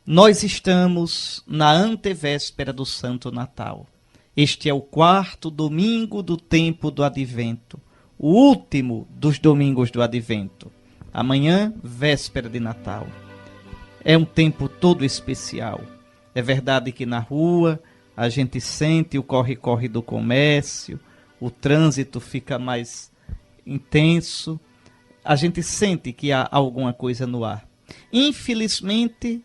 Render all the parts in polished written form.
Nós estamos na antevéspera do Santo Natal. Este é o 4º domingo do tempo do Advento, o último dos domingos do Advento. Amanhã, véspera de Natal. É um tempo todo especial. É verdade que na rua a gente sente o corre-corre do comércio, o trânsito fica mais intenso, a gente sente que há alguma coisa no ar. Infelizmente,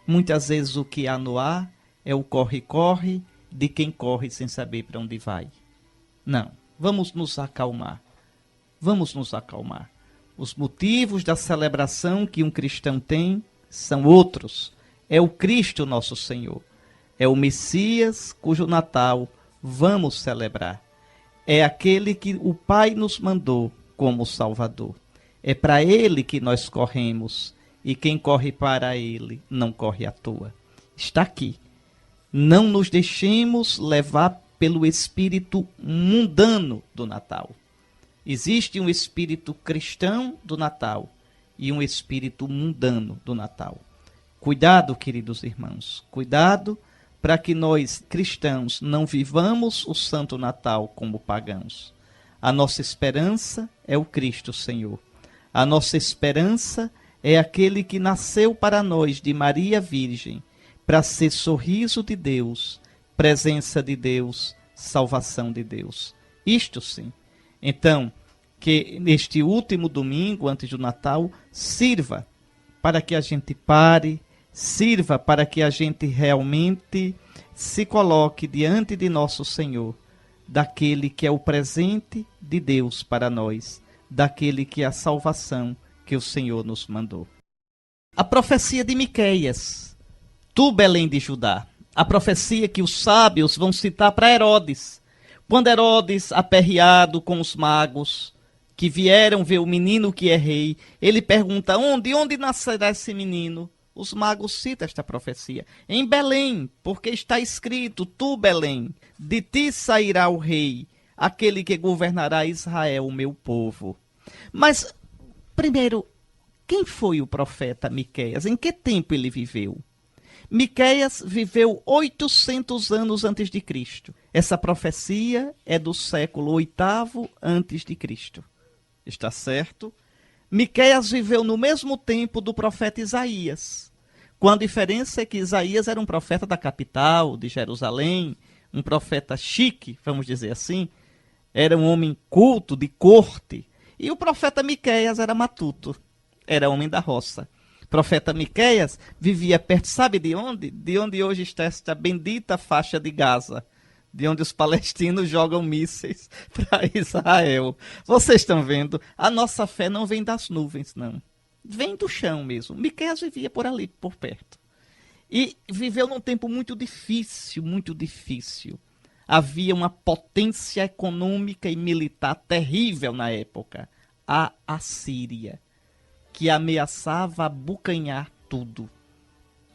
muitas vezes o que há no ar é o corre-corre de quem corre sem saber para onde vai. Não, vamos nos acalmar. Vamos nos acalmar. Os motivos da celebração que um cristão tem são outros. É o Cristo nosso Senhor. É o Messias cujo Natal vamos celebrar. É aquele que o Pai nos mandou como Salvador. É para Ele que nós corremos. E quem corre para Ele não corre à toa. Está aqui. Não nos deixemos levar pelo espírito mundano do Natal. Existe um espírito cristão do Natal e um espírito mundano do Natal. Cuidado, queridos irmãos, cuidado para que nós cristãos não vivamos o Santo Natal como pagãos. A nossa esperança é o Cristo Senhor. A nossa esperança é aquele que nasceu para nós de Maria Virgem, para ser sorriso de Deus, presença de Deus, salvação de Deus. Isto sim. Então, que neste último domingo, antes do Natal, sirva para que a gente pare, sirva para que a gente realmente se coloque diante de nosso Senhor, daquele que é o presente de Deus para nós, daquele que é a salvação que o Senhor nos mandou. A profecia de Miqueias, tu, Belém de Judá, a profecia que os sábios vão citar para Herodes. Quando Herodes, aperreado com os magos, que vieram ver o menino que é rei, ele pergunta, onde nascerá esse menino? Os magos citam esta profecia. Em Belém, porque está escrito, tu, Belém, de ti sairá o rei, aquele que governará Israel, o meu povo. Mas, primeiro, quem foi o profeta Miqueias? Em que tempo ele viveu? Miqueias viveu 800 anos antes de Cristo. Essa profecia é do século 8º antes de Cristo. Está certo? Miqueias viveu no mesmo tempo do profeta Isaías, com a diferença é que Isaías era um profeta da capital, de Jerusalém, um profeta chique, vamos dizer assim, era um homem culto, de corte, e o profeta Miqueias era matuto, era homem da roça. O profeta Miqueias vivia perto, sabe de onde? De onde hoje está esta bendita faixa de Gaza, de onde os palestinos jogam mísseis para Israel. Vocês estão vendo? A nossa fé não vem das nuvens, não. Vem do chão mesmo. Miqueias vivia por ali, por perto. E viveu num tempo muito difícil, muito difícil. Havia uma potência econômica e militar terrível na época. A Assíria, que ameaçava abocanhar tudo.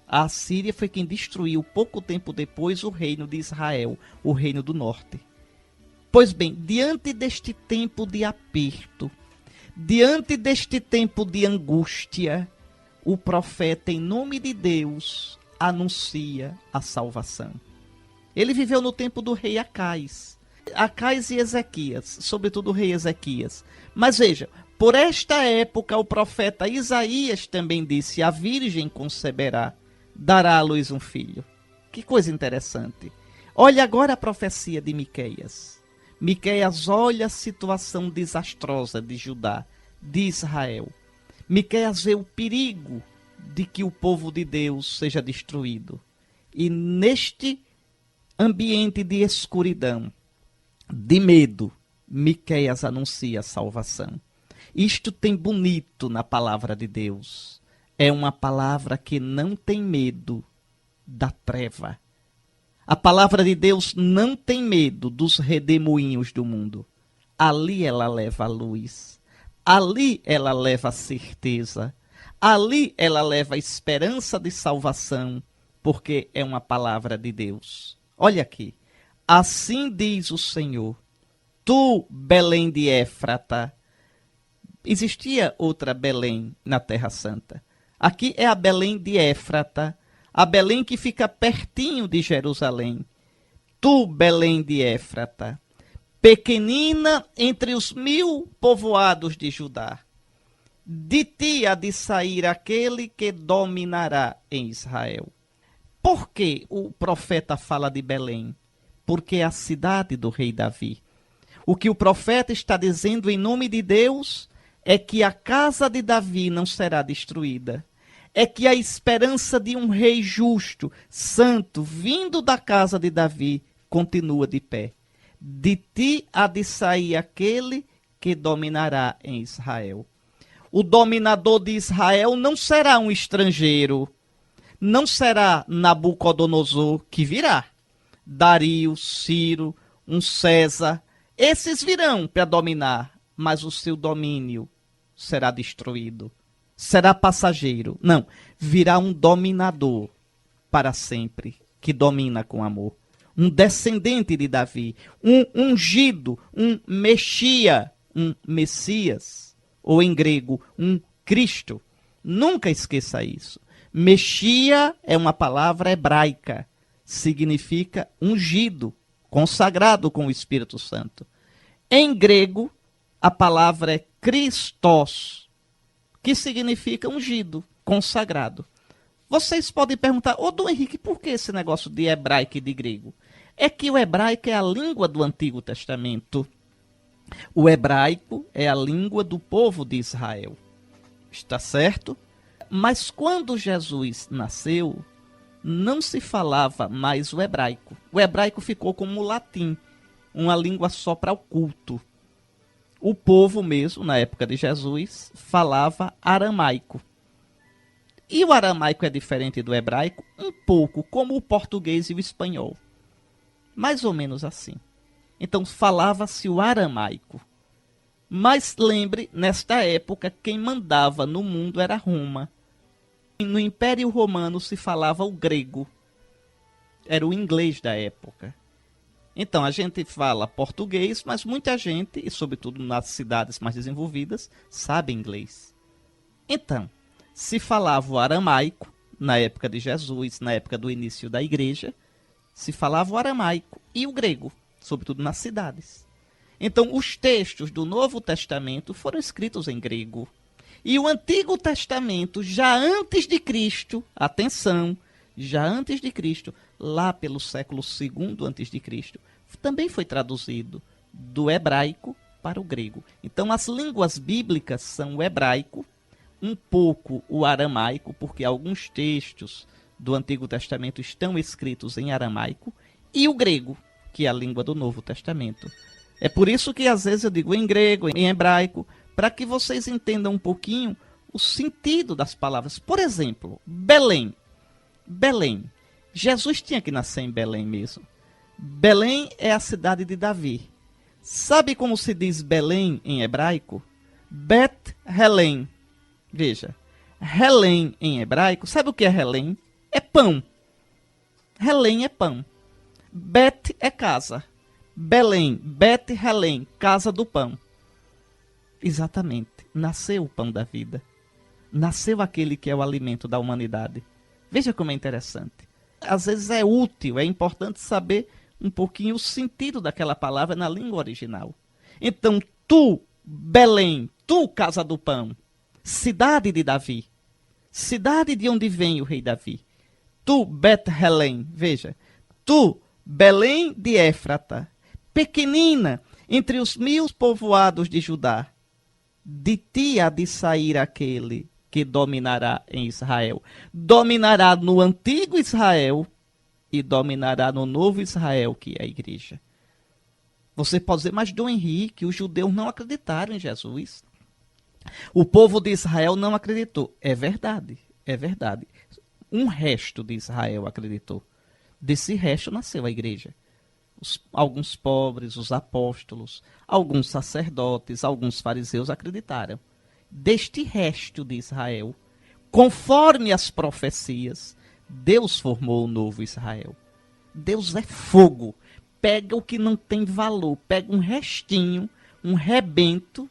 A Assíria foi quem destruiu, pouco tempo depois, o reino de Israel, o reino do norte. Pois bem, diante deste tempo de aperto, diante deste tempo de angústia, o profeta, em nome de Deus, anuncia a salvação. Ele viveu no tempo do rei Acais. Acais e Ezequias, sobretudo o rei Ezequias. Mas veja, por esta época o profeta Isaías também disse, a virgem conceberá, dará à luz um filho. Que coisa interessante. Olha agora a profecia de Miqueias. Miqueias olha a situação desastrosa de Judá, de Israel. Miqueias vê o perigo de que o povo de Deus seja destruído. E neste ambiente de escuridão, de medo, Miqueias anuncia a salvação. Isto tem bonito na palavra de Deus. É uma palavra que não tem medo da treva. A palavra de Deus não tem medo dos redemoinhos do mundo. Ali ela leva a luz. Ali ela leva a certeza. Ali ela leva a esperança de salvação, porque é uma palavra de Deus. Olha aqui. Assim diz o Senhor, tu, Belém de Éfrata. Existia outra Belém na Terra Santa. Aqui é a Belém de Éfrata, a Belém que fica pertinho de Jerusalém. Tu, Belém de Éfrata, pequenina entre os 1000 povoados de Judá. De ti há de sair aquele que dominará em Israel. Por que o profeta fala de Belém? Porque é a cidade do rei Davi. O que o profeta está dizendo em nome de Deus é que a casa de Davi não será destruída. É que a esperança de um rei justo, santo, vindo da casa de Davi, continua de pé. De ti há de sair aquele que dominará em Israel. O dominador de Israel não será um estrangeiro, não será Nabucodonosor, que virá. Dario, Ciro, um César, esses virão para dominar, mas o seu domínio será destruído. Será passageiro. Não, virá um dominador para sempre, que domina com amor. Um descendente de Davi, um ungido, um Mexia, um Messias, ou em grego, um Cristo. Nunca esqueça isso. Mexia é uma palavra hebraica, significa ungido, consagrado com o Espírito Santo. Em grego, a palavra é Christos, que significa ungido, consagrado. Vocês podem perguntar, Dom Henrique, por que esse negócio de hebraico e de grego? É que o hebraico é a língua do Antigo Testamento. O hebraico é a língua do povo de Israel. Está certo? Mas quando Jesus nasceu, não se falava mais o hebraico. O hebraico ficou como o latim, uma língua só para o culto. O povo mesmo, na época de Jesus, falava aramaico. E o aramaico é diferente do hebraico um pouco, como o português e o espanhol. Mais ou menos assim. Então falava-se o aramaico. Mas lembre, nesta época, quem mandava no mundo era Roma. No Império Romano se falava o grego. Era o inglês da época. Então a gente fala português, mas muita gente, e sobretudo nas cidades mais desenvolvidas, sabe inglês. Então, se falava o aramaico, na época de Jesus, na época do início da igreja, se falava o aramaico e o grego, sobretudo nas cidades. Então, os textos do Novo Testamento foram escritos em grego. E o Antigo Testamento, já antes de Cristo, atenção, já antes de Cristo, lá pelo século II antes de Cristo, também foi traduzido do hebraico para o grego. Então, as línguas bíblicas são o hebraico, um pouco o aramaico, porque alguns textos do Antigo Testamento estão escritos em aramaico, e o grego, que é a língua do Novo Testamento. É por isso que às vezes eu digo em grego, em hebraico, para que vocês entendam um pouquinho o sentido das palavras. Por exemplo, Belém. Belém. Jesus tinha que nascer em Belém mesmo. Belém é a cidade de Davi. Sabe como se diz Belém em hebraico? Bet-Helém. Veja, Helém em hebraico, sabe o que é Helém? É pão. Helém é pão. Bet é casa. Belém, Bet-Helém, casa do pão. Exatamente. Nasceu o pão da vida. Nasceu aquele que é o alimento da humanidade. Veja como é interessante. Às vezes é útil, é importante saber um pouquinho o sentido daquela palavra na língua original. Então, tu, Belém, tu, casa do pão, cidade de Davi, cidade de onde vem o rei Davi. Tu, Bet-Helém, veja, tu, Belém de Éfrata, pequenina entre os 1000 povoados de Judá, de ti há de sair aquele que dominará em Israel. Dominará no antigo Israel e dominará no novo Israel, que é a igreja. Você pode dizer, mas Dom Henrique, os judeus não acreditaram em Jesus. O povo de Israel não acreditou. É verdade, é verdade. Um resto de Israel acreditou. Desse resto nasceu a igreja. Alguns pobres, os apóstolos, alguns sacerdotes, alguns fariseus acreditaram. Deste resto de Israel, conforme as profecias, Deus formou o novo Israel. Deus é fogo. Pega o que não tem valor, pega um restinho, um rebento,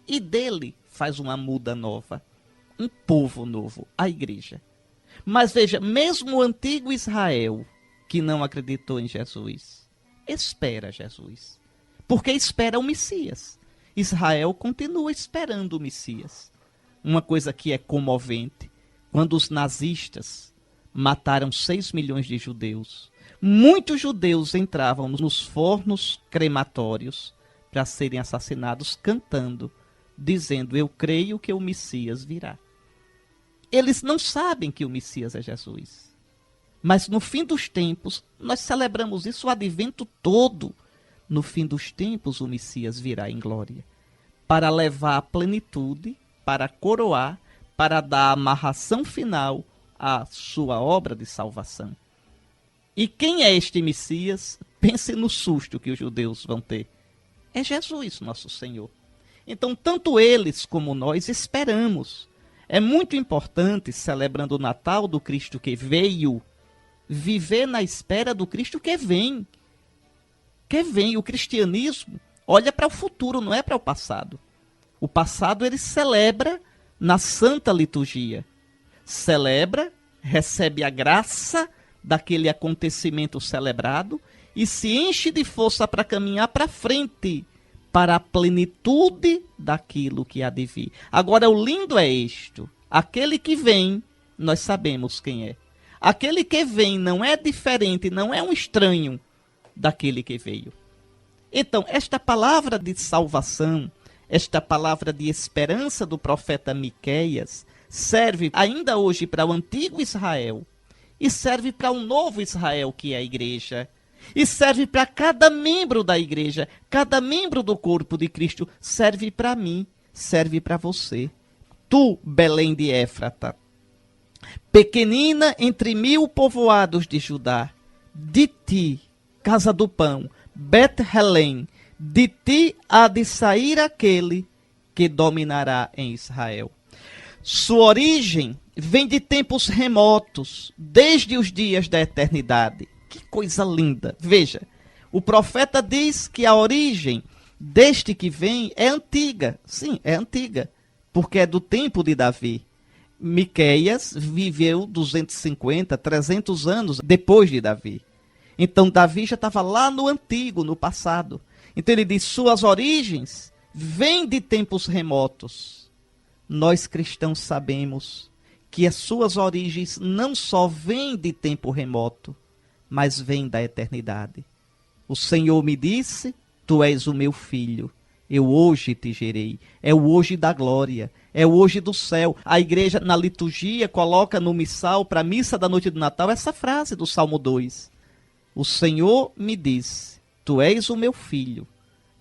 e dele faz uma muda nova. Um povo novo, a igreja. Mas veja, mesmo o antigo Israel, que não acreditou em Jesus, espera Jesus. Porque espera o Messias. Israel continua esperando o Messias. Uma coisa que é comovente, quando os nazistas mataram 6 milhões de judeus, muitos judeus entravam nos fornos crematórios para serem assassinados cantando, dizendo: eu creio que o Messias virá. Eles não sabem que o Messias é Jesus. Mas no fim dos tempos, nós celebramos isso o advento todo. No fim dos tempos, o Messias virá em glória, para levar a plenitude, para coroar, para dar a amarração final à sua obra de salvação. E quem é este Messias? Pense no susto que os judeus vão ter. É Jesus, nosso Senhor. Então, tanto eles como nós esperamos. É muito importante, celebrando o Natal do Cristo que veio, viver na espera do Cristo que vem. Que vem. O cristianismo olha para o futuro, não é para o passado. O passado ele celebra na Santa Liturgia. Celebra, recebe a graça daquele acontecimento celebrado e se enche de força para caminhar para frente, para a plenitude daquilo que há de vir. Agora, o lindo é isto: aquele que vem, nós sabemos quem é. Aquele que vem não é diferente, não é um estranho daquele que veio. Então, esta palavra de salvação, esta palavra de esperança do profeta Miqueias, serve ainda hoje para o antigo Israel e serve para um novo Israel, que é a igreja. E serve para cada membro da igreja, cada membro do corpo de Cristo. Serve para mim, serve para você. Tu, Belém de Éfrata, pequenina entre 1000 povoados de Judá, de ti, casa do pão, Bet-Helém, de ti há de sair aquele que dominará em Israel. Sua origem vem de tempos remotos, desde os dias da eternidade. Que coisa linda. Veja, o profeta diz que a origem deste que vem é antiga. Sim, é antiga, porque é do tempo de Davi. Miqueias viveu 250, 300 anos depois de Davi. Então Davi já estava lá no antigo, no passado. Então ele diz: suas origens vêm de tempos remotos. Nós cristãos sabemos que as suas origens não só vêm de tempo remoto, mas vêm da eternidade. O Senhor me disse: tu és o meu filho, eu hoje te gerei. É o hoje da glória, é o hoje do céu. A igreja, na liturgia, coloca no missal, para a missa da noite do Natal, essa frase do Salmo 2. O Senhor me disse: tu és o meu filho,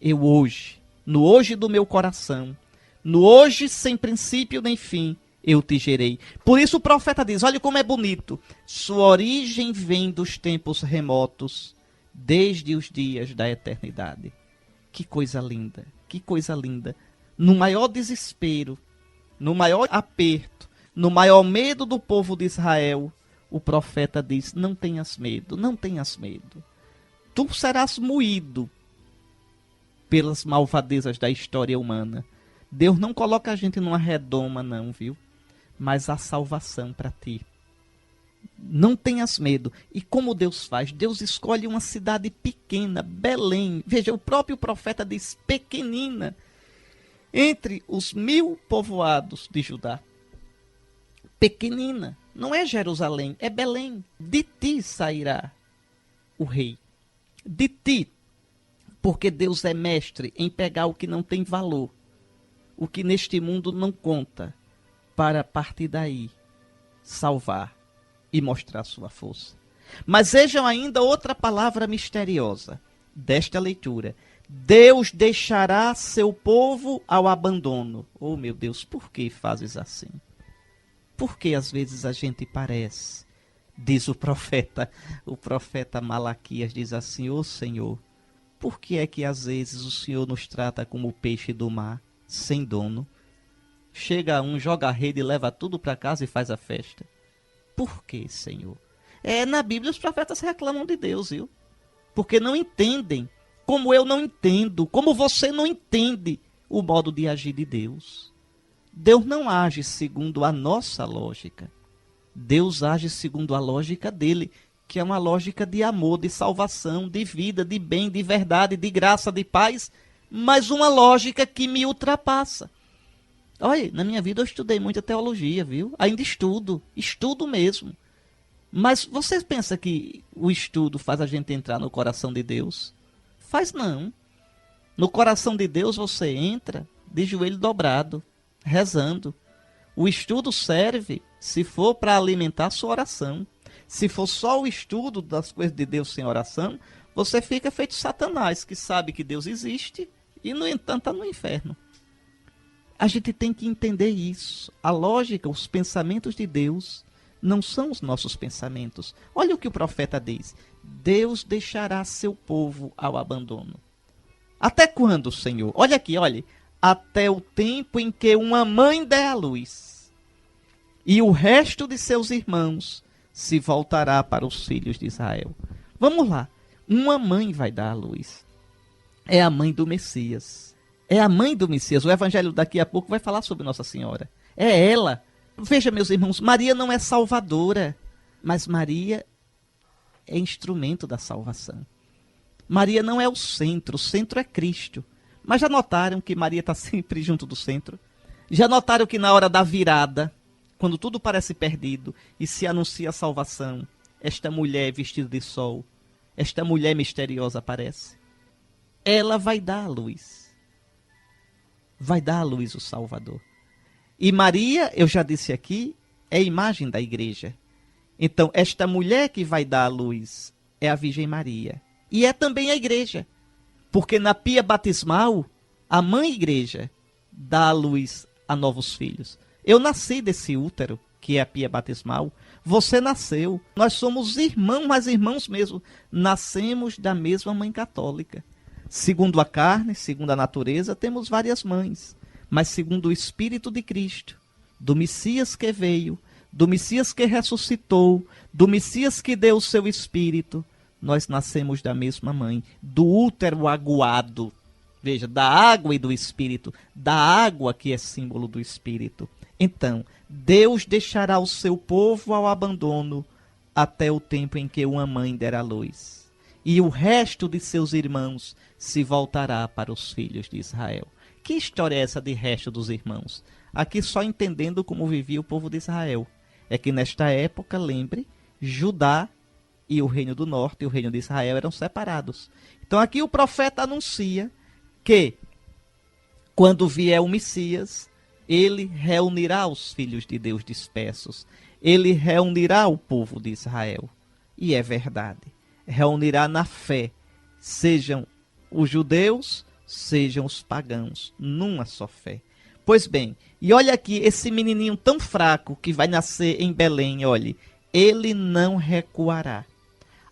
eu hoje, no hoje do meu coração, no hoje sem princípio nem fim, eu te gerei. Por isso o profeta diz: olha como é bonito. Sua origem vem dos tempos remotos, desde os dias da eternidade. Que coisa linda, que coisa linda. No maior desespero, no maior aperto, no maior medo do povo de Israel, o profeta diz: não tenhas medo, não tenhas medo. Tu serás moído pelas malvadezas da história humana. Deus não coloca a gente numa redoma, não, viu? Mas há salvação para ti. Não tenhas medo. E como Deus faz? Deus escolhe uma cidade pequena, Belém. Veja, o próprio profeta diz pequenina, entre os 1000 povoados de Judá. Pequenina. Não é Jerusalém, é Belém. De ti sairá o rei. De ti. Porque Deus é mestre em pegar o que não tem valor, o que neste mundo não conta, para a partir daí salvar e mostrar sua força. Mas vejam ainda outra palavra misteriosa desta leitura: Deus deixará seu povo ao abandono. Oh meu Deus, por que fazes assim? Por que às vezes a gente parece, diz o profeta Malaquias, diz assim: ô Senhor, por que é que às vezes o Senhor nos trata como o peixe do mar, sem dono? Chega um, joga a rede, leva tudo para casa e faz a festa. Por que, Senhor? Na Bíblia os profetas reclamam de Deus, viu? Porque não entendem, como eu não entendo, como você não entende o modo de agir de Deus. Deus não age segundo a nossa lógica. Deus age segundo a lógica dele, que é uma lógica de amor, de salvação, de vida, de bem, de verdade, de graça, de paz, mas uma lógica que me ultrapassa. Olha, na minha vida eu estudei muita teologia, viu? Ainda estudo mesmo. Mas vocês pensam que o estudo faz a gente entrar no coração de Deus? Faz não. No coração de Deus você entra de joelho dobrado, rezando. O estudo serve, se for para alimentar a sua oração. Se for só o estudo das coisas de Deus sem oração, você fica feito Satanás, que sabe que Deus existe e, no entanto, está no inferno. A gente tem que entender isso. A lógica, os pensamentos de Deus não são os nossos pensamentos. Olha o que o profeta diz. Deus deixará seu povo ao abandono. Até quando, Senhor? Olha aqui, olha. Até o tempo em que uma mãe der à luz, e o resto de seus irmãos se voltará para os filhos de Israel. Vamos lá. Uma mãe vai dar à luz. É a mãe do Messias. É a mãe do Messias. O evangelho daqui a pouco vai falar sobre Nossa Senhora. É ela. Veja, meus irmãos, Maria não é salvadora, mas Maria é instrumento da salvação. Maria não é o centro é Cristo. Mas já notaram que Maria está sempre junto do centro? Já notaram que na hora da virada, quando tudo parece perdido e se anuncia a salvação, esta mulher vestida de sol, esta mulher misteriosa aparece? Ela vai dar a luz. Vai dar à luz o Salvador. E Maria, eu já disse aqui, é a imagem da igreja. Então, esta mulher que vai dar à luz é a Virgem Maria. E é também a igreja. Porque na pia batismal, a mãe igreja dá à luz a novos filhos. Eu nasci desse útero, que é a pia batismal. Você nasceu. Nós somos irmãos, mas irmãos mesmo. Nascemos da mesma mãe católica. Segundo a carne, segundo a natureza, temos várias mães. Mas segundo o Espírito de Cristo, do Messias que veio, do Messias que ressuscitou, do Messias que deu o seu Espírito, nós nascemos da mesma mãe, do útero aguado. Veja, da água e do Espírito, da água que é símbolo do Espírito. Então, Deus deixará o seu povo ao abandono até o tempo em que uma mãe der à luz. E o resto de seus irmãos se voltará para os filhos de Israel. Que história é essa de resto dos irmãos? Aqui só entendendo como vivia o povo de Israel. É que nesta época, lembre, Judá e o reino do norte e o reino de Israel eram separados. Então aqui o profeta anuncia que quando vier o Messias, ele reunirá os filhos de Deus dispersos. Ele reunirá o povo de Israel. E é verdade. Reunirá na fé, sejam os judeus, sejam os pagãos, numa só fé. Pois bem, e olha aqui, esse menininho tão fraco que vai nascer em Belém, olhe, ele não recuará.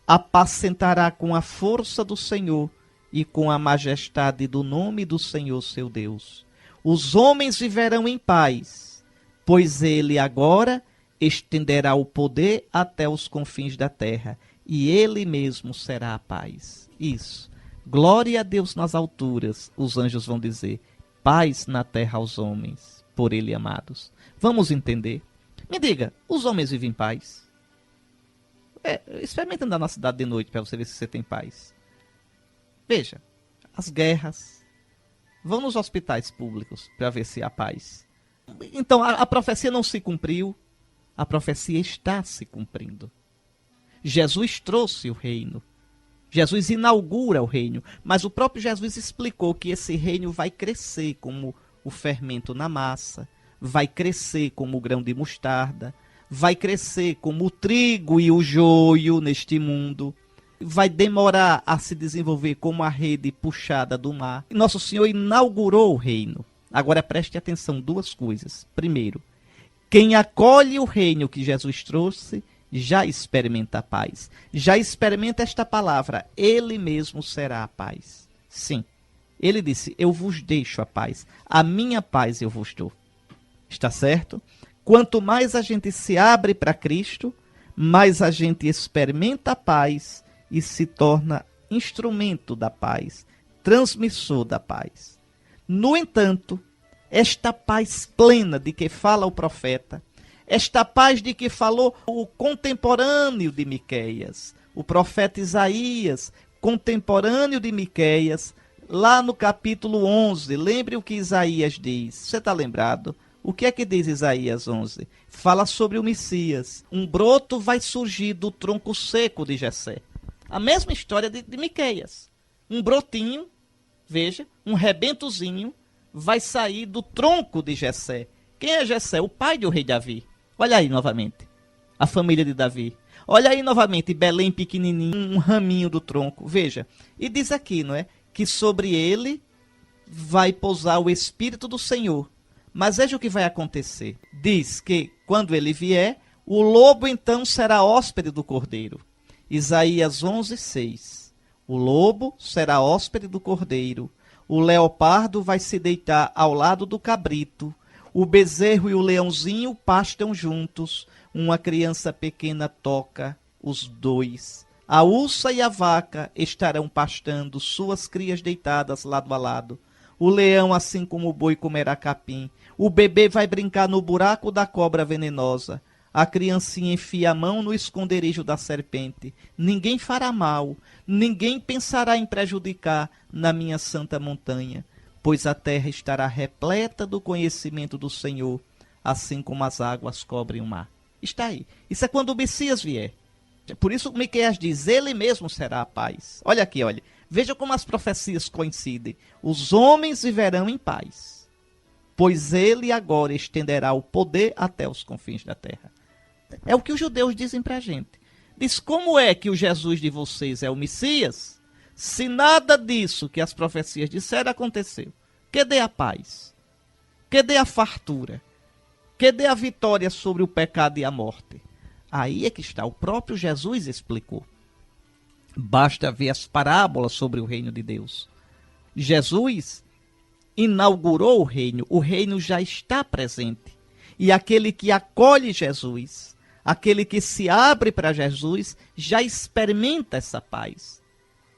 Apacentará com a força do Senhor e com a majestade do nome do Senhor seu Deus. Os homens viverão em paz, pois ele agora estenderá o poder até os confins da terra. E ele mesmo será a paz. Isso. Glória a Deus nas alturas, os anjos vão dizer. Paz na terra aos homens, por ele amados. Vamos entender. Me diga, os homens vivem em paz? Experimente andar na cidade de noite para você ver se você tem paz. Veja, as guerras. Vão nos hospitais públicos para ver se há paz. Então, a profecia não se cumpriu. A profecia está se cumprindo. Jesus trouxe o reino. Jesus inaugura o reino. Mas o próprio Jesus explicou que esse reino vai crescer como o fermento na massa, vai crescer como o grão de mostarda, vai crescer como o trigo e o joio neste mundo, vai demorar a se desenvolver como a rede puxada do mar. Nosso Senhor inaugurou o reino. Agora preste atenção, duas coisas. Primeiro, quem acolhe o reino que Jesus trouxe, já experimenta a paz. Já experimenta esta palavra. Ele mesmo será a paz. Sim. Ele disse, eu vos deixo a paz. A minha paz eu vos dou. Está certo? Quanto mais a gente se abre para Cristo, mais a gente experimenta a paz e se torna instrumento da paz, transmissor da paz. No entanto, esta paz plena de que fala o profeta, Esta paz de que falou o contemporâneo de Miqueias, o profeta Isaías, contemporâneo de Miqueias, lá no capítulo 11, lembre o que Isaías diz. Você está lembrado? O que é que diz Isaías 11? Fala sobre o Messias. Um broto vai surgir do tronco seco de Jessé. A mesma história de Miqueias. Um brotinho, veja, um rebentozinho, vai sair do tronco de Jessé. Quem é Jessé? O pai do rei Davi. Olha aí novamente, a família de Davi. Olha aí novamente, Belém pequenininho, um raminho do tronco. Veja, e diz aqui, não é? Que sobre ele vai pousar o Espírito do Senhor. Mas veja o que vai acontecer. Diz que quando ele vier, o lobo então será hóspede do cordeiro. Isaías 11:6. O lobo será hóspede do cordeiro. O leopardo vai se deitar ao lado do cabrito. O bezerro e o leãozinho pastam juntos. Uma criança pequena toca os dois. A ursa e a vaca estarão pastando, suas crias deitadas lado a lado. O leão, assim como o boi, comerá capim. O bebê vai brincar no buraco da cobra venenosa. A criancinha enfia a mão no esconderijo da serpente. Ninguém fará mal, ninguém pensará em prejudicar na minha santa montanha, pois a terra estará repleta do conhecimento do Senhor, assim como as águas cobrem o mar. Está aí. Isso é quando o Messias vier. Por isso Miqueias diz, ele mesmo será a paz. Olha aqui, olha. Veja como as profecias coincidem. Os homens viverão em paz, pois ele agora estenderá o poder até os confins da terra. É o que os judeus dizem para a gente. Diz, como é que o Jesus de vocês é o Messias, se nada disso que as profecias disseram aconteceu? Cadê a paz? Cadê a fartura? Cadê a vitória sobre o pecado e a morte? Aí é que está, o próprio Jesus explicou. Basta ver as parábolas sobre o reino de Deus. Jesus inaugurou o reino já está presente. E aquele que acolhe Jesus, aquele que se abre para Jesus, já experimenta essa paz.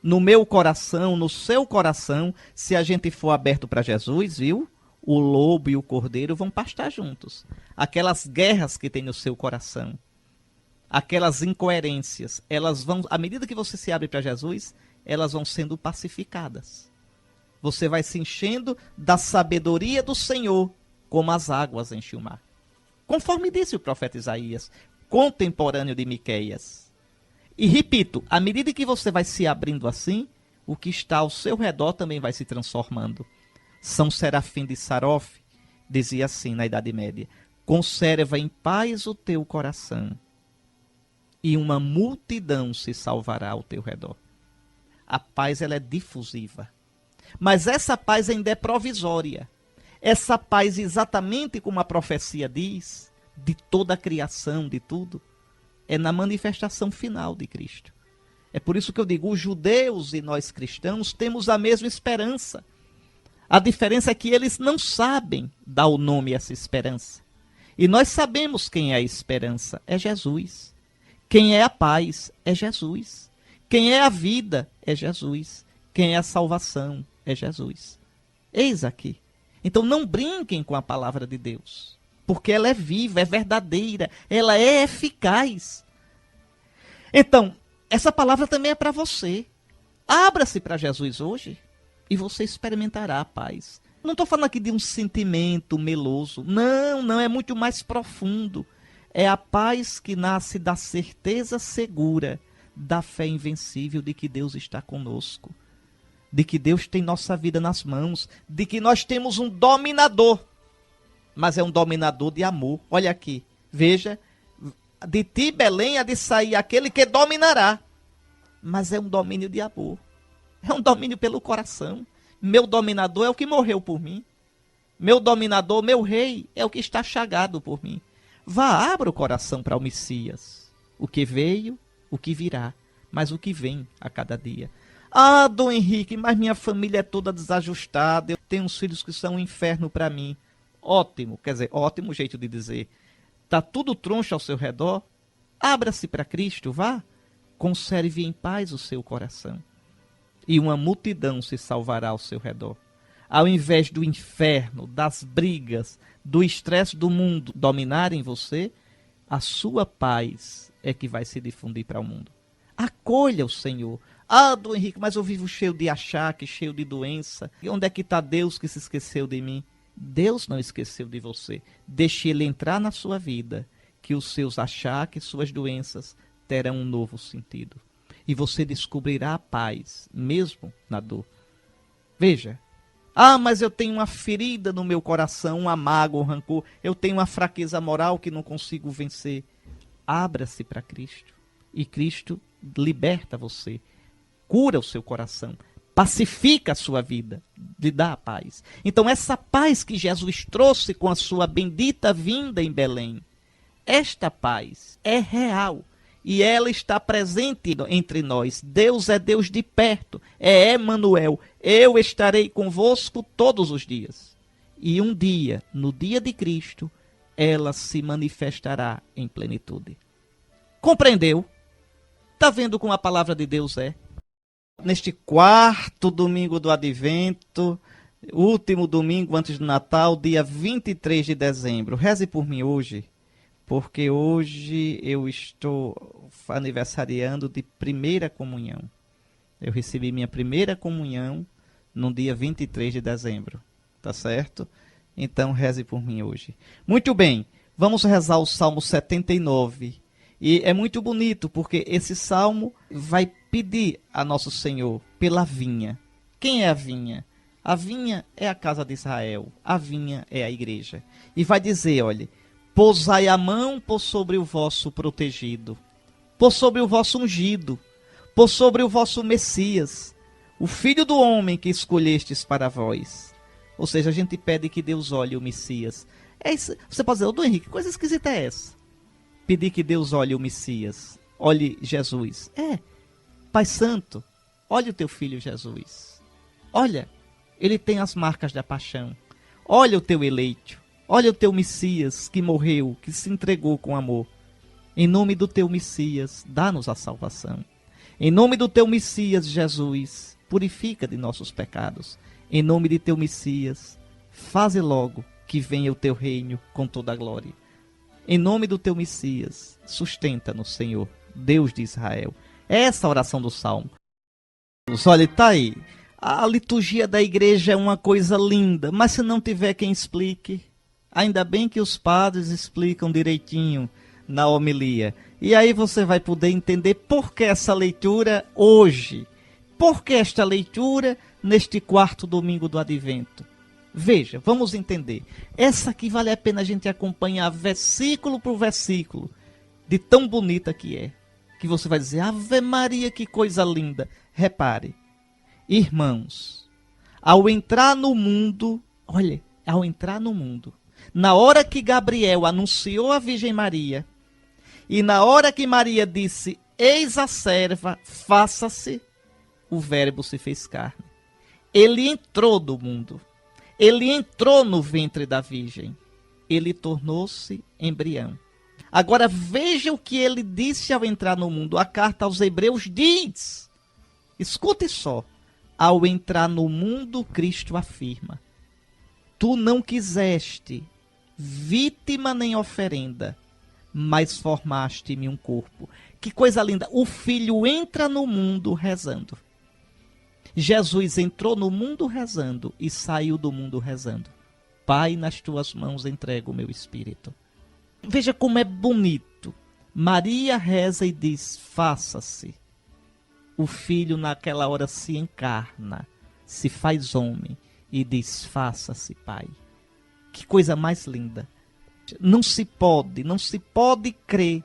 No meu coração, no seu coração, se a gente for aberto para Jesus, viu? O lobo e o cordeiro vão pastar juntos. Aquelas guerras que tem no seu coração, aquelas incoerências, elas vão, à medida que você se abre para Jesus, elas vão sendo pacificadas. Você vai se enchendo da sabedoria do Senhor, como as águas enchem o mar. Conforme disse o profeta Isaías, contemporâneo de Miqueias. E repito, à medida que você vai se abrindo assim, o que está ao seu redor também vai se transformando. São Serafim de Sarof dizia assim na Idade Média, conserva em paz o teu coração, e uma multidão se salvará ao teu redor. A paz, ela é difusiva. Mas essa paz ainda é provisória. Essa paz, exatamente como a profecia diz, de toda a criação, de tudo, é na manifestação final de Cristo. É por isso que eu digo, os judeus e nós cristãos temos a mesma esperança. A diferença é que eles não sabem dar o nome a essa esperança. E nós sabemos quem é a esperança, é Jesus. Quem é a paz é Jesus. Quem é a vida é Jesus. Quem é a salvação é Jesus. Eis aqui. Então não brinquem com a palavra de Deus, porque ela é viva, é verdadeira, ela é eficaz. Então, essa palavra também é para você. Abra-se para Jesus hoje e você experimentará a paz. Não estou falando aqui de um sentimento meloso. Não, é muito mais profundo. É a paz que nasce da certeza segura, da fé invencível de que Deus está conosco, de que Deus tem nossa vida nas mãos, de que nós temos um dominador, mas é um dominador de amor. Olha aqui, veja, de ti, Belém, há de sair aquele que dominará, mas é um domínio de amor, é um domínio pelo coração. Meu dominador é o que morreu por mim, meu dominador, meu rei, é o que está chagado por mim. Vá, abra o coração para o Messias, o que veio, o que virá, mas o que vem a cada dia. Ah, Dom Henrique, mas minha família é toda desajustada, eu tenho uns filhos que são um inferno para mim. Ótimo, quer dizer, ótimo jeito de dizer. Está tudo troncho ao seu redor? Abra-se para Cristo, vá. Conserve em paz o seu coração. E uma multidão se salvará ao seu redor. Ao invés do inferno, das brigas, do estresse do mundo dominarem você, a sua paz é que vai se difundir para o mundo. Acolha o Senhor. Ah, Dom Henrique, mas eu vivo cheio de achaque, cheio de doença. E onde é que está Deus que se esqueceu de mim? Deus não esqueceu de você. Deixe Ele entrar na sua vida, que os seus achaques, suas doenças terão um novo sentido. E você descobrirá a paz, mesmo na dor. Veja. Ah, mas eu tenho uma ferida no meu coração, uma mágoa, um rancor. Eu tenho uma fraqueza moral que não consigo vencer. Abra-se para Cristo. E Cristo liberta você. Cura o seu coração. Pacifica a sua vida. Lhe dá a paz. Então essa paz que Jesus trouxe com a sua bendita vinda em Belém, esta paz é real. E ela está presente entre nós. Deus é Deus de perto. É Emanuel. Eu estarei convosco todos os dias. E um dia, no dia de Cristo, ela se manifestará em plenitude. Compreendeu? Está vendo como a palavra de Deus é? Neste quarto domingo do Advento, último domingo antes do Natal, dia 23 de dezembro. Reze por mim hoje, porque hoje eu estou aniversariando de primeira comunhão. Eu recebi minha primeira comunhão no dia 23 de dezembro, tá certo? Então reze por mim hoje. Muito bem, vamos rezar o Salmo 79. E é muito bonito, porque esse salmo vai pedir a Nosso Senhor pela vinha. Quem é a vinha? A vinha é a casa de Israel, a vinha é a igreja. E vai dizer, olha, pousai a mão por sobre o vosso protegido, por sobre o vosso ungido, por sobre o vosso Messias, o Filho do homem que escolhestes para vós. Ou seja, a gente pede que Deus olhe o Messias. É isso. Você pode dizer, Dom Henrique, que coisa esquisita é essa? Pedir que Deus olhe o Messias, olhe Jesus. Pai Santo, olha o teu filho Jesus. Olha, ele tem as marcas da paixão. Olha o teu eleito. Olha o teu Messias que morreu, que se entregou com amor. Em nome do teu Messias, dá-nos a salvação. Em nome do teu Messias, Jesus, purifica de nossos pecados. Em nome de teu Messias, faze logo que venha o teu reino com toda a glória. Em nome do teu Messias, sustenta-nos, Senhor, Deus de Israel. É essa a oração do Salmo. Olha, está aí. A liturgia da igreja é uma coisa linda, mas se não tiver quem explique, ainda bem que os padres explicam direitinho na homilia. E aí você vai poder entender por que essa leitura hoje. Por que esta leitura neste quarto domingo do Advento? Veja, vamos entender. Essa aqui vale a pena a gente acompanhar versículo por versículo, de tão bonita que é. Que você vai dizer, Ave Maria, que coisa linda. Repare, irmãos, ao entrar no mundo, olha, ao entrar no mundo, na hora que Gabriel anunciou a Virgem Maria, e na hora que Maria disse, eis a serva, faça-se, o verbo se fez carne. Ele entrou no mundo. Ele entrou no ventre da Virgem. Ele tornou-se embrião. Agora veja o que ele disse ao entrar no mundo. A carta aos Hebreus diz, escute só, ao entrar no mundo, Cristo afirma, tu não quiseste vítima nem oferenda, mas formaste-me um corpo. Que coisa linda, o Filho entra no mundo rezando. Jesus entrou no mundo rezando e saiu do mundo rezando. Pai, nas tuas mãos entrego o meu espírito. Veja como é bonito. Maria reza e diz, faça-se. O Filho naquela hora se encarna, se faz homem e diz, faça-se, Pai. Que coisa mais linda. Não se pode crer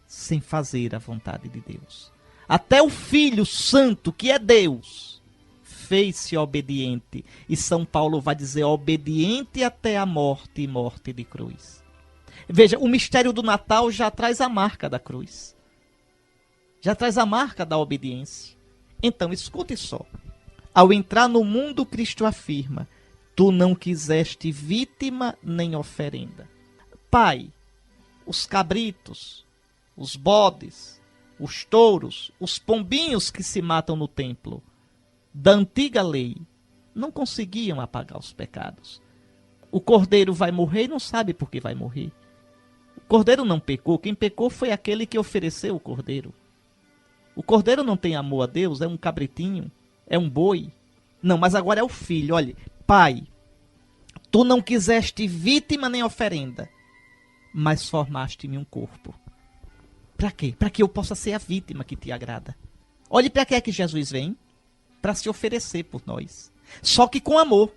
sem fazer a vontade de Deus. Até o Filho Santo, que é Deus, fez-se obediente. E São Paulo vai dizer, obediente até a morte e morte de cruz. Veja, o mistério do Natal já traz a marca da cruz. Já traz a marca da obediência. Então, escute só. Ao entrar no mundo, Cristo afirma, tu não quiseste vítima nem oferenda. Pai, os cabritos, os bodes, os touros, os pombinhos que se matam no templo, da antiga lei, não conseguiam apagar os pecados. O cordeiro vai morrer e não sabe por que vai morrer. O cordeiro não pecou, quem pecou foi aquele que ofereceu o cordeiro. O cordeiro não tem amor a Deus, é um cabritinho, é um boi. Não, mas agora é o filho. Olha, pai, tu não quiseste vítima nem oferenda, mas formaste-me um corpo. Para quê? Para que eu possa ser a vítima que te agrada. Olhe para que é que Jesus vem, para se oferecer por nós. Só que com amor.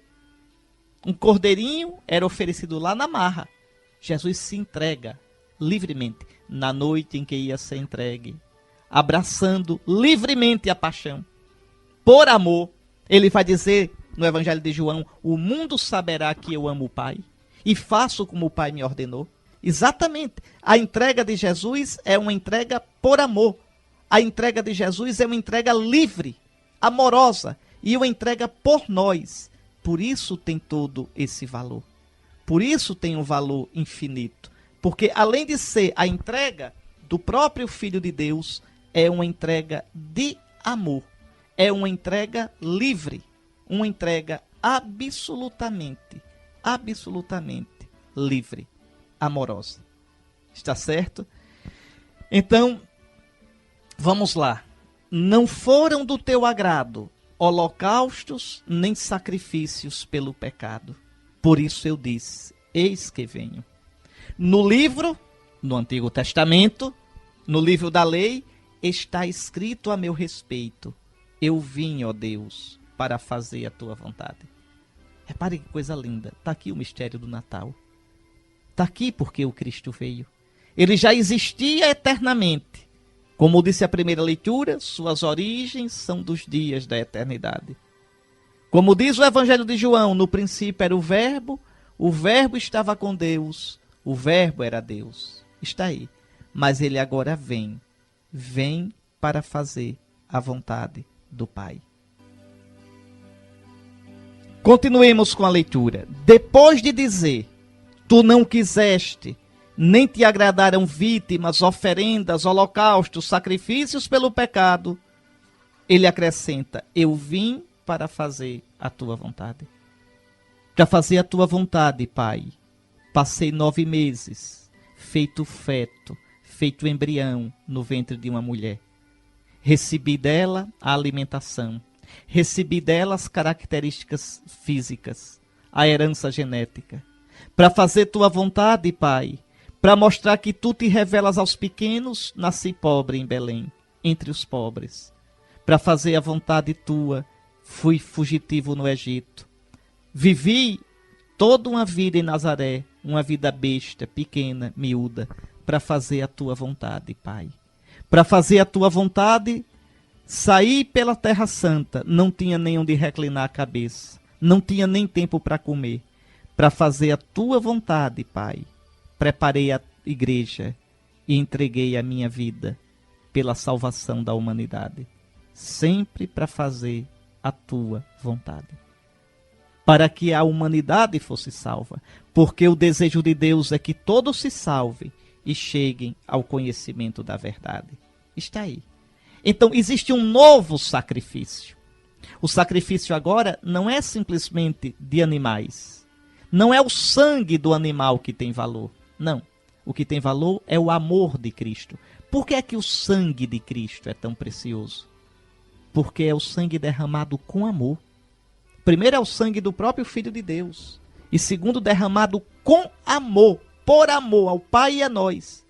Um cordeirinho era oferecido lá na marra. Jesus se entrega livremente na noite em que ia ser entregue, abraçando livremente a paixão. Por amor, ele vai dizer no Evangelho de João: o mundo saberá que eu amo o Pai e faço como o Pai me ordenou. Exatamente. A entrega de Jesus é uma entrega por amor. A entrega de Jesus é uma entrega livre, amorosa e uma entrega por nós. Por isso tem todo esse valor. Por isso tem um valor infinito. Porque além de ser a entrega do próprio Filho de Deus, é uma entrega de amor. É uma entrega livre. Uma entrega absolutamente livre, amorosa. Está certo? Então, vamos lá. Não foram do teu agrado holocaustos nem sacrifícios pelo pecado. Por isso eu disse: eis que venho. No livro, no Antigo Testamento, no livro da lei, está escrito a meu respeito: eu vim, ó Deus, para fazer a tua vontade. Repare que coisa linda. Está aqui o mistério do Natal. Está aqui porque o Cristo veio. Ele já existia eternamente. Como disse a primeira leitura, suas origens são dos dias da eternidade. Como diz o Evangelho de João, no princípio era o Verbo estava com Deus, o Verbo era Deus. Está aí. Mas ele agora vem para fazer a vontade do Pai. Continuemos com a leitura. Depois de dizer: tu não quiseste, nem te agradaram vítimas, oferendas, holocaustos, sacrifícios pelo pecado, ele acrescenta: eu vim para fazer a tua vontade. Para fazer a tua vontade, Pai. Passei 9 meses, feito feto, feito embrião no ventre de uma mulher. Recebi dela a alimentação. Recebi dela as características físicas, a herança genética. Para fazer tua vontade, Pai, para mostrar que tu te revelas aos pequenos, nasci pobre em Belém, entre os pobres. Para fazer a vontade tua, fui fugitivo no Egito. Vivi toda uma vida em Nazaré, uma vida besta, pequena, miúda, para fazer a tua vontade, Pai. Para fazer a tua vontade, saí pela Terra Santa, não tinha nem onde reclinar a cabeça, não tinha nem tempo para comer. Para fazer a tua vontade, Pai, preparei a igreja e entreguei a minha vida pela salvação da humanidade. Sempre para fazer a tua vontade. Para que a humanidade fosse salva. Porque o desejo de Deus é que todos se salvem e cheguem ao conhecimento da verdade. Está aí. Então existe um novo sacrifício. O sacrifício agora não é simplesmente de animais. Não é o sangue do animal que tem valor. Não. O que tem valor é o amor de Cristo. Por que é que o sangue de Cristo é tão precioso? Porque é o sangue derramado com amor. Primeiro é o sangue do próprio Filho de Deus. E segundo, derramado com amor, por amor ao Pai e a nós.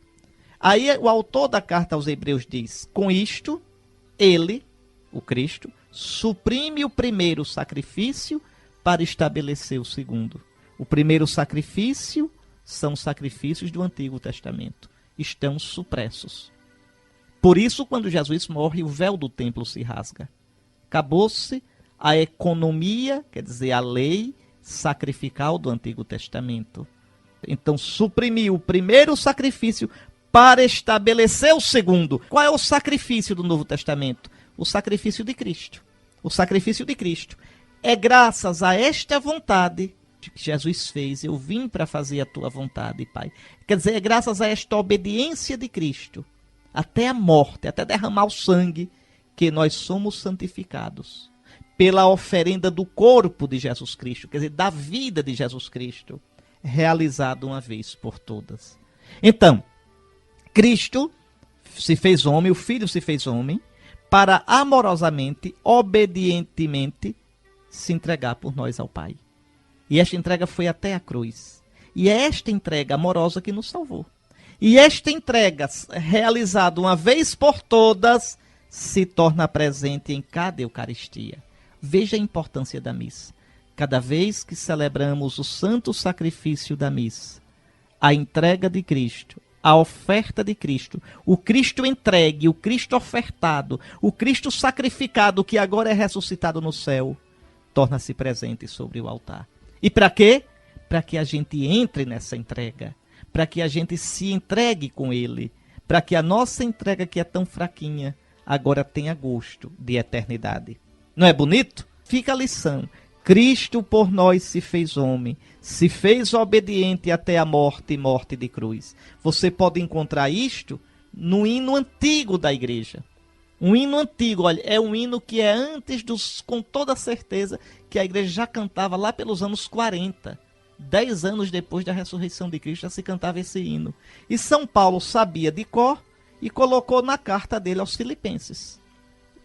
Aí o autor da carta aos Hebreus diz: com isto, ele, o Cristo, suprime o primeiro sacrifício para estabelecer o segundo. O primeiro sacrifício são os sacrifícios do Antigo Testamento. Estão supressos. Por isso, quando Jesus morre, o véu do templo se rasga. Acabou-se a economia, quer dizer, a lei sacrificial do Antigo Testamento. Então, suprimiu o primeiro sacrifício para estabelecer o segundo. Qual é o sacrifício do Novo Testamento? O sacrifício de Cristo. O sacrifício de Cristo. É graças a esta vontade que Jesus fez. Eu vim para fazer a tua vontade, Pai. Quer dizer, é graças a esta obediência de Cristo, até a morte, até derramar o sangue, que nós somos santificados. Pela oferenda do corpo de Jesus Cristo, quer dizer, da vida de Jesus Cristo, realizado uma vez por todas. Então, Cristo se fez homem, o Filho se fez homem, para amorosamente, obedientemente, se entregar por nós ao Pai. E esta entrega foi até a cruz. E é esta entrega amorosa que nos salvou. E esta entrega, realizada uma vez por todas, se torna presente em cada Eucaristia. Veja a importância da missa. Cada vez que celebramos o santo sacrifício da missa, a entrega de Cristo, a oferta de Cristo, o Cristo entregue, o Cristo ofertado, o Cristo sacrificado que agora é ressuscitado no céu, torna-se presente sobre o altar. E para quê? Para que a gente entre nessa entrega, para que a gente se entregue com Ele, para que a nossa entrega, que é tão fraquinha, agora tenha gosto de eternidade. Não é bonito? Fica a lição. Cristo por nós se fez homem, se fez obediente até a morte e morte de cruz. Você pode encontrar isto no hino antigo da igreja. Um hino antigo, olha, é um hino que é antes com toda certeza, que a igreja já cantava lá pelos anos 40. 10 anos depois da ressurreição de Cristo já se cantava esse hino. E São Paulo sabia de cor e colocou na carta dele aos Filipenses.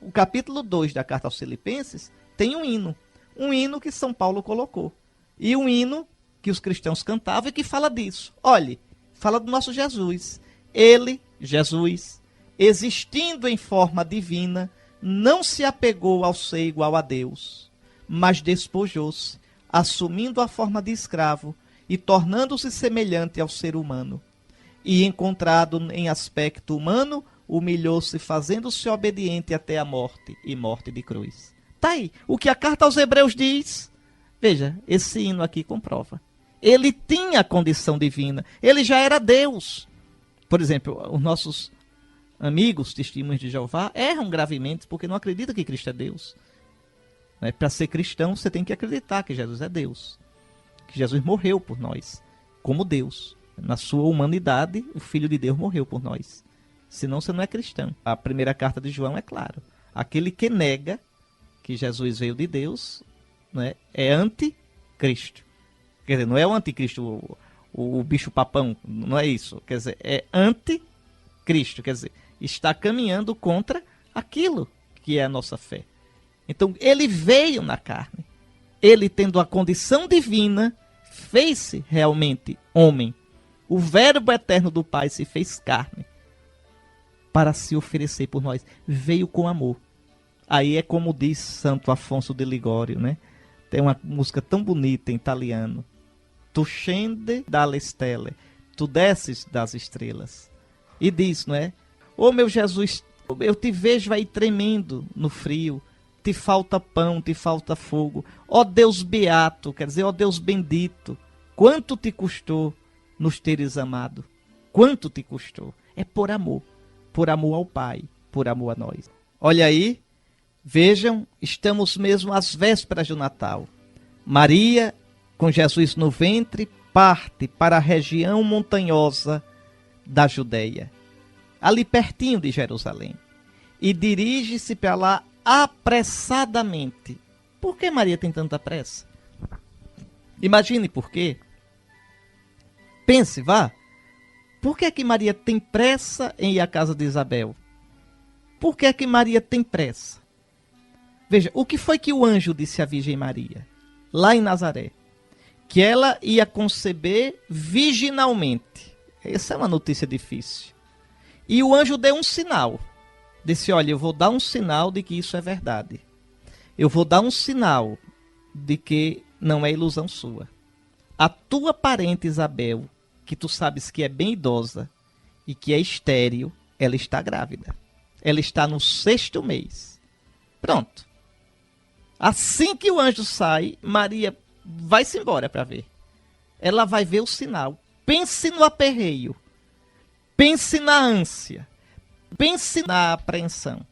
O capítulo 2 da carta aos Filipenses tem um hino que São Paulo colocou. E um hino que os cristãos cantavam e que fala disso. Olhe, fala do nosso Jesus. Ele, Jesus, existindo em forma divina, não se apegou ao ser igual a Deus, mas despojou-se, assumindo a forma de escravo e tornando-se semelhante ao ser humano. E encontrado em aspecto humano, humilhou-se, fazendo-se obediente até a morte e morte de cruz. Tá aí, o que a carta aos Hebreus diz. Veja, esse hino aqui comprova. Ele tinha a condição divina, ele já era Deus. Por exemplo, os nossos amigos, testemunhos de Jeová, erram gravemente porque não acreditam que Cristo é Deus. Para ser cristão, você tem que acreditar que Jesus é Deus. Que Jesus morreu por nós, como Deus. Na sua humanidade, o Filho de Deus morreu por nós. Senão você não é cristão. A primeira carta de João é claro. Aquele que nega que Jesus veio de Deus, né, é anticristo. Quer dizer, não é o anticristo, o bicho papão, não é isso. Quer dizer, é anticristo. Quer dizer, está caminhando contra aquilo que é a nossa fé. Então, ele veio na carne. Ele, tendo a condição divina, fez-se realmente homem. O verbo eterno do Pai se fez carne para se oferecer por nós. Veio com amor. Aí é como diz Santo Afonso de Ligório, né? Tem uma música tão bonita em italiano. Tu scende dalle stelle, tu desces das estrelas. E diz, não é? Ô meu Jesus, eu te vejo aí tremendo no frio. Te falta pão, te falta fogo. Ó Deus beato, quer dizer, ó Deus bendito. Quanto te custou nos teres amado? Quanto te custou? É por amor ao Pai, por amor a nós. Olha aí, vejam, estamos mesmo às vésperas do Natal. Maria, com Jesus no ventre, parte para a região montanhosa da Judeia, ali pertinho de Jerusalém, e dirige-se para lá apressadamente. Por que Maria tem tanta pressa? Imagine por quê. Pense, vá. Por que é que Maria tem pressa em ir à casa de Isabel? Por que é que Maria tem pressa? Veja, o que foi que o anjo disse à Virgem Maria, lá em Nazaré? Que ela ia conceber virginalmente. Essa é uma notícia difícil. E o anjo deu um sinal. Disse, olha, eu vou dar um sinal de que isso é verdade. Eu vou dar um sinal de que não é ilusão sua. A tua parente Isabel, que tu sabes que é bem idosa e que é estéril, ela está grávida. Ela está no 6º mês. Pronto. Assim que o anjo sai, Maria vai-se embora para ver. Ela vai ver o sinal. Pense no aperreio. Pense na ânsia. Pense na apreensão.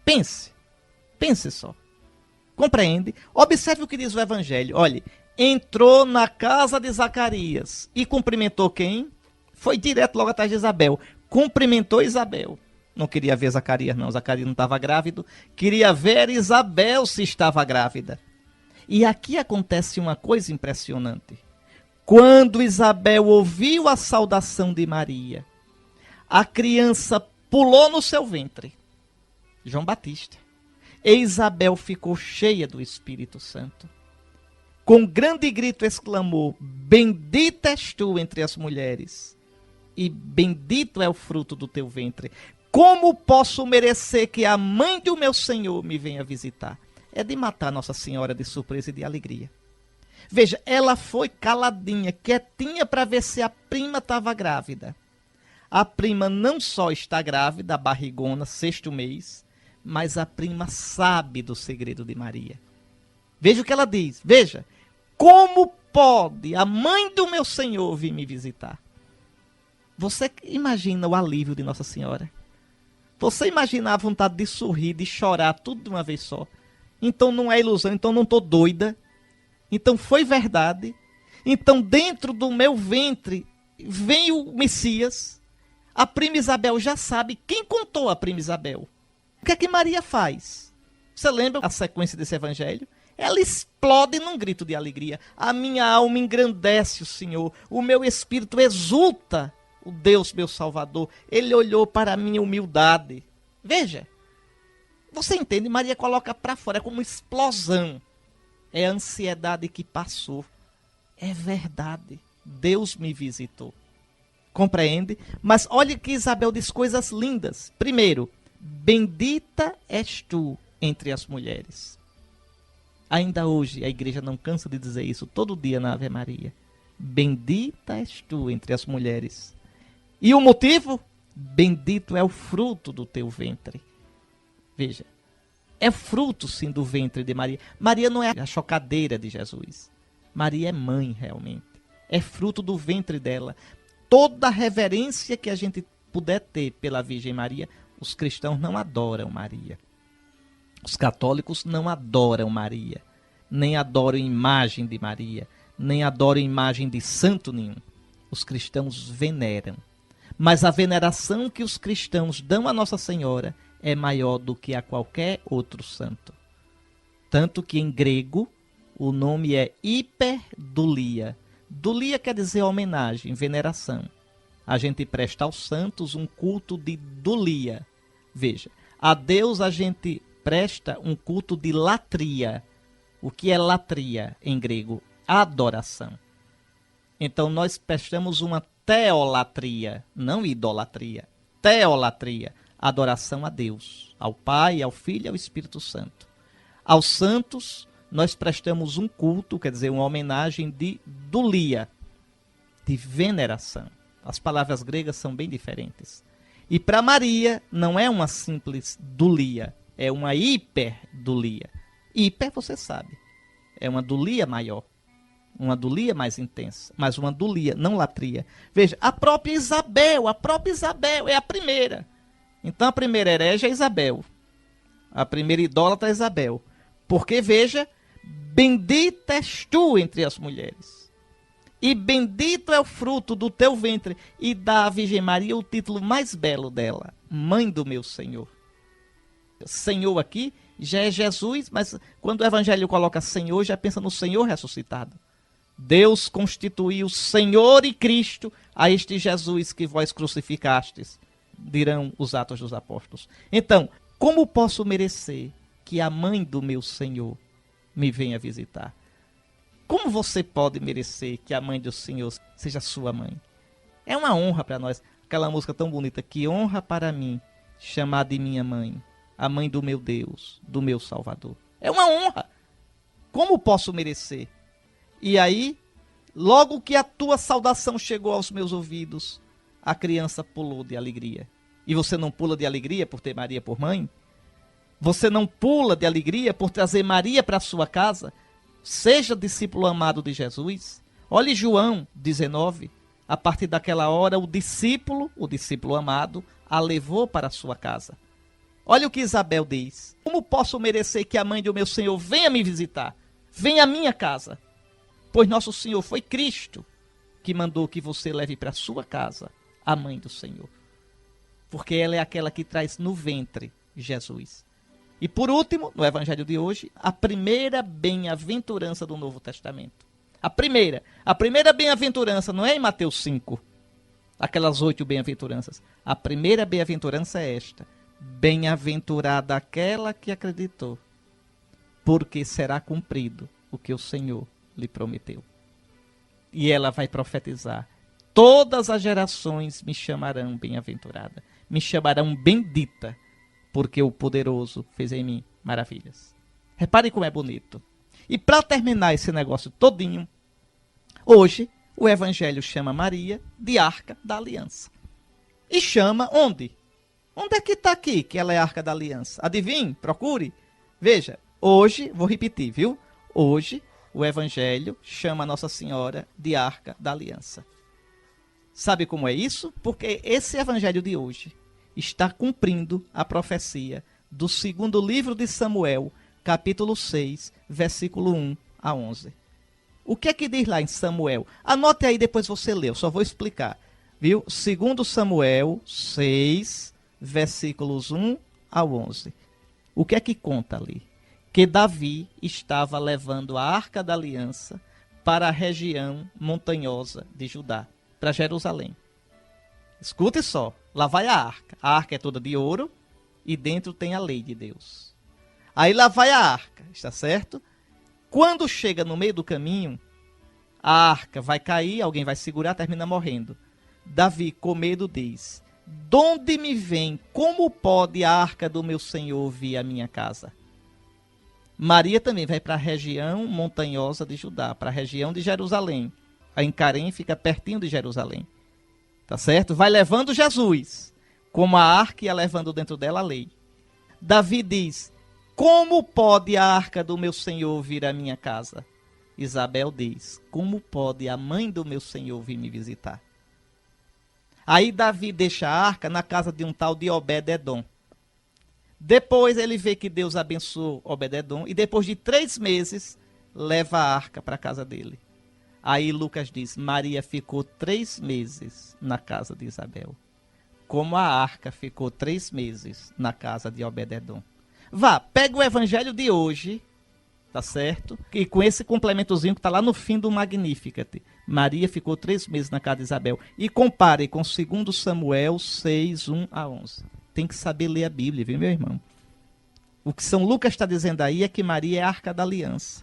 Pense só. Compreende? Observe o que diz o Evangelho. Olhe, entrou na casa de Zacarias e cumprimentou quem? Foi direto logo atrás de Isabel. Cumprimentou Isabel. Não queria ver Zacarias, não. Zacarias não estava grávido. Queria ver Isabel se estava grávida. E aqui acontece uma coisa impressionante. Quando Isabel ouviu a saudação de Maria, a criança pulou no seu ventre. João Batista. E Isabel ficou cheia do Espírito Santo. Com grande grito exclamou: bendita és tu entre as mulheres, e bendito é o fruto do teu ventre. Como posso merecer que a mãe do meu Senhor me venha visitar? É de matar Nossa Senhora de surpresa e de alegria. Veja, ela foi caladinha, quietinha, para ver se a prima estava grávida. A prima não só está grávida, a barrigona, 6º mês, mas a prima sabe do segredo de Maria. Veja o que ela diz. Veja, como pode a mãe do meu Senhor vir me visitar? Você imagina o alívio de Nossa Senhora? Você imagina a vontade de sorrir, de chorar, tudo de uma vez só? Então não é ilusão, então não estou doida. Então foi verdade. Então dentro do meu ventre vem o Messias. A prima Isabel já sabe. Quem contou a prima Isabel? O que é que Maria faz? Você lembra a sequência desse evangelho? Ela explode num grito de alegria. A minha alma engrandece o Senhor. O meu espírito exulta o Deus meu Salvador. Ele olhou para a minha humildade. Veja. Você entende? Maria coloca para fora. É como uma explosão. É a ansiedade que passou. É verdade. Deus me visitou. Compreende? Mas olha que Isabel diz coisas lindas. Primeiro, bendita és tu entre as mulheres. Ainda hoje a igreja não cansa de dizer isso todo dia na Ave Maria. Bendita és tu entre as mulheres. E o motivo? Bendito é o fruto do teu ventre. Veja, é fruto sim do ventre de Maria. Maria não é a chocadeira de Jesus. Maria é mãe realmente. É fruto do ventre dela. Toda a reverência que a gente puder ter pela Virgem Maria, os cristãos não adoram Maria. Os católicos não adoram Maria. Nem adoram imagem de Maria. Nem adoram imagem de santo nenhum. Os cristãos veneram. Mas a veneração que os cristãos dão a Nossa Senhora é maior do que a qualquer outro santo. Tanto que em grego o nome é hiperdulia. Dulia quer dizer homenagem, veneração. A gente presta aos santos um culto de dulia. Veja, a Deus a gente presta um culto de latria. O que é latria em grego? Adoração. Então nós prestamos uma teolatria, não idolatria. Teolatria, adoração a Deus, ao Pai, ao Filho e ao Espírito Santo. Aos santos nós prestamos um culto, quer dizer, uma homenagem de dulia, de veneração. As palavras gregas são bem diferentes. E para Maria não é uma simples dulia, é uma hiperdulia. Hiper, você sabe, é uma dulia maior, uma dulia mais intensa, mas uma dulia, não latria. Veja, a própria Isabel é a primeira. Então a primeira herege é Isabel, a primeira idólatra é Isabel. Porque, veja, bendita és tu entre as mulheres, e bendito é o fruto do teu ventre, e dá à Virgem Maria o título mais belo dela, Mãe do meu Senhor. Senhor aqui já é Jesus, mas quando o Evangelho coloca Senhor, já pensa no Senhor ressuscitado. Deus constituiu Senhor e Cristo a este Jesus que vós crucificastes, dirão os Atos dos Apóstolos. Então, como posso merecer que a mãe do meu Senhor me venha visitar? Como você pode merecer que a mãe do Senhor seja sua mãe? É uma honra para nós. Aquela música tão bonita, que honra para mim chamar de minha mãe, a mãe do meu Deus, do meu Salvador. É uma honra. Como posso merecer? E aí, logo que a tua saudação chegou aos meus ouvidos, a criança pulou de alegria. E você não pula de alegria por ter Maria por mãe? Você não pula de alegria por trazer Maria para a sua casa? Seja discípulo amado de Jesus. Olhe João 19. A partir daquela hora, o discípulo amado, a levou para a sua casa. Olha o que Isabel diz. Como posso merecer que a mãe do meu Senhor venha me visitar? Venha à minha casa. Pois nosso Senhor foi Cristo que mandou que você leve para a sua casa a mãe do Senhor. Porque ela é aquela que traz no ventre Jesus. E por último, no Evangelho de hoje, a primeira bem-aventurança do Novo Testamento. A primeira bem-aventurança não é em Mateus 5, aquelas 8 bem-aventuranças. A primeira bem-aventurança é esta: bem-aventurada aquela que acreditou, porque será cumprido o que o Senhor lhe prometeu. E ela vai profetizar: todas as gerações me chamarão bem-aventurada, me chamarão bendita, porque o poderoso fez em mim maravilhas. Repare como é bonito. E para terminar esse negócio todinho, hoje o Evangelho chama Maria de Arca da Aliança. E chama onde? Onde é que está aqui que ela é Arca da Aliança? Adivinhe, procure. Veja, hoje, vou repetir, viu? Hoje o Evangelho chama Nossa Senhora de Arca da Aliança. Sabe como é isso? Porque esse Evangelho de hoje está cumprindo a profecia do segundo livro de Samuel, capítulo 6, versículo 1 a 11. O que é que diz lá em Samuel? Anote aí, depois você lê, eu só vou explicar. Viu? Segundo Samuel 6, versículos 1 a 11. O que é que conta ali? Que Davi estava levando a Arca da Aliança para a região montanhosa de Judá, para Jerusalém. Escute só, lá vai a arca é toda de ouro e dentro tem a lei de Deus. Aí lá vai a arca, está certo? Quando chega no meio do caminho, a arca vai cair, alguém vai segurar, termina morrendo. Davi, com medo, diz: donde me vem, como pode a arca do meu Senhor vir à minha casa? Maria também vai para a região montanhosa de Judá, para a região de Jerusalém. A Encarém fica pertinho de Jerusalém. Tá certo? Vai levando Jesus, como a arca ia levando dentro dela a lei. Davi diz: como pode a arca do meu Senhor vir à minha casa? Isabel diz: como pode a mãe do meu Senhor vir me visitar? Aí Davi deixa a arca na casa de um tal de Obed-edom. Depois ele vê que Deus abençoou Obed-edom e depois de 3 meses leva a arca para a casa dele. Aí Lucas diz: Maria ficou 3 meses na casa de Isabel, como a arca ficou 3 meses na casa de Obed-edom. Vá, pega o evangelho de hoje, tá certo? E com esse complementozinho que está lá no fim do Magnificat. Maria ficou 3 meses na casa de Isabel. E compare com 2 Samuel 6, 1 a 11. Tem que saber ler a Bíblia, viu, meu irmão? O que São Lucas está dizendo aí é que Maria é a Arca da Aliança.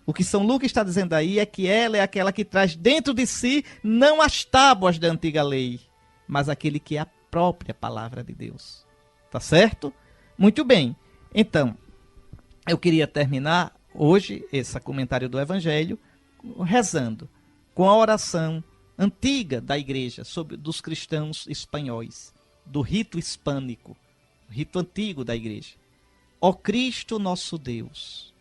O que São Lucas está dizendo aí é que ela é aquela que traz dentro de si não as tábuas da antiga lei, mas aquele que é a própria palavra de Deus. Tá certo? Muito bem. Então, eu queria terminar hoje esse comentário do Evangelho rezando com a oração antiga da igreja dos cristãos espanhóis, do rito hispânico, rito antigo da igreja. Ó Cristo nosso Deus,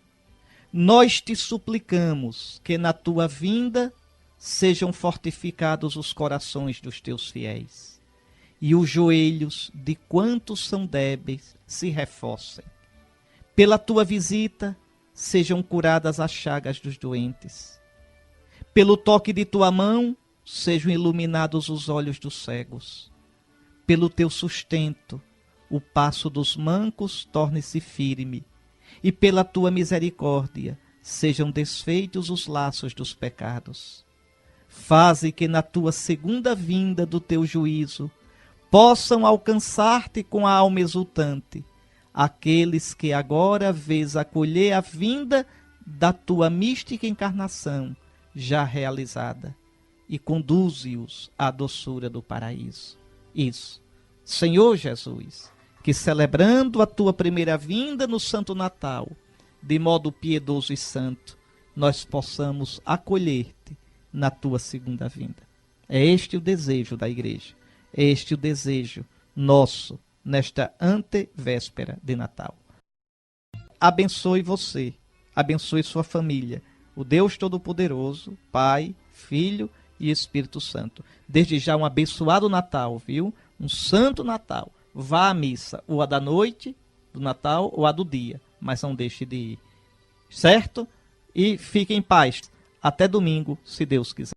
nós te suplicamos que na tua vinda sejam fortificados os corações dos teus fiéis e os joelhos de quantos são débeis se reforcem. Pela tua visita sejam curadas as chagas dos doentes. Pelo toque de tua mão sejam iluminados os olhos dos cegos. Pelo teu sustento, o passo dos mancos torne-se firme, e pela tua misericórdia sejam desfeitos os laços dos pecados. Faze que na tua segunda vinda do teu juízo possam alcançar-te com a alma exultante aqueles que agora vês acolher a vinda da tua mística encarnação já realizada, e conduze-os à doçura do paraíso. Isso, Senhor Jesus, que celebrando a tua primeira vinda no Santo Natal, de modo piedoso e santo, nós possamos acolher-te na tua segunda vinda. É este o desejo da igreja, é este o desejo nosso nesta antevéspera de Natal. Abençoe você, abençoe sua família, o Deus Todo-Poderoso, Pai, Filho e Espírito Santo. Desde já um abençoado Natal, viu? Um santo Natal. Vá à missa, ou a da noite do Natal, ou a do dia, mas não deixe de ir. Certo? E fique em paz. Até domingo, se Deus quiser.